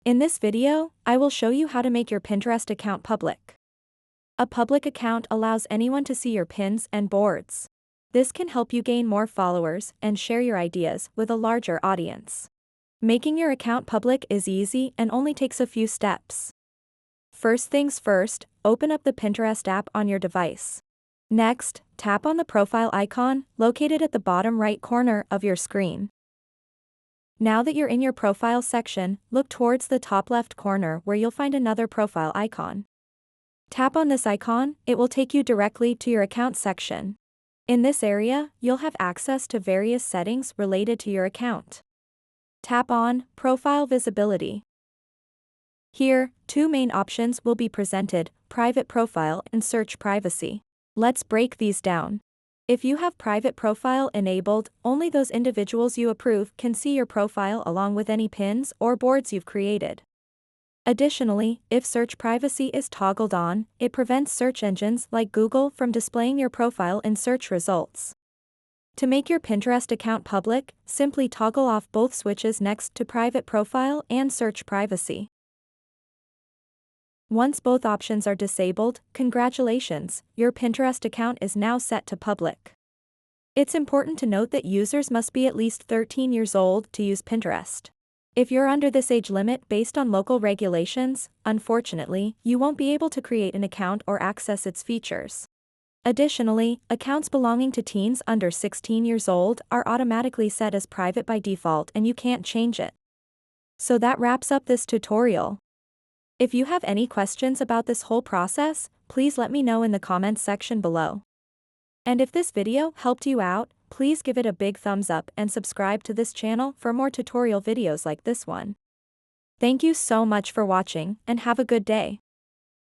In this video, I will show you how to make your Pinterest account public. A public account allows anyone to see your pins and boards. This can help you gain more followers and share your ideas with a larger audience. Making your account public is easy and only takes a few steps. First things first, open up the Pinterest app on your device. Next, tap on the profile icon located at the bottom right corner of your screen. Now that you're in your profile section, look towards the top left corner where you'll find another profile icon. Tap on this icon, it will take you directly to your account section. In this area, you'll have access to various settings related to your account. Tap on Profile Visibility. Here, two main options will be presented: Private Profile and Search Privacy. Let's break these down. If you have Private Profile enabled, only those individuals you approve can see your profile along with any pins or boards you've created. Additionally, if Search Privacy is toggled on, it prevents search engines like Google from displaying your profile in search results. To make your Pinterest account public, simply toggle off both switches next to Private Profile and Search Privacy. Once both options are disabled, congratulations, your Pinterest account is now set to public. It's important to note that users must be at least 13 years old to use Pinterest. If you're under this age limit based on local regulations, unfortunately, you won't be able to create an account or access its features. Additionally, accounts belonging to teens under 16 years old are automatically set as private by default and you can't change it. So that wraps up this tutorial. If you have any questions about this whole process, please let me know in the comments section below. And if this video helped you out, please give it a big thumbs up and subscribe to this channel for more tutorial videos like this one. Thank you so much for watching and have a good day.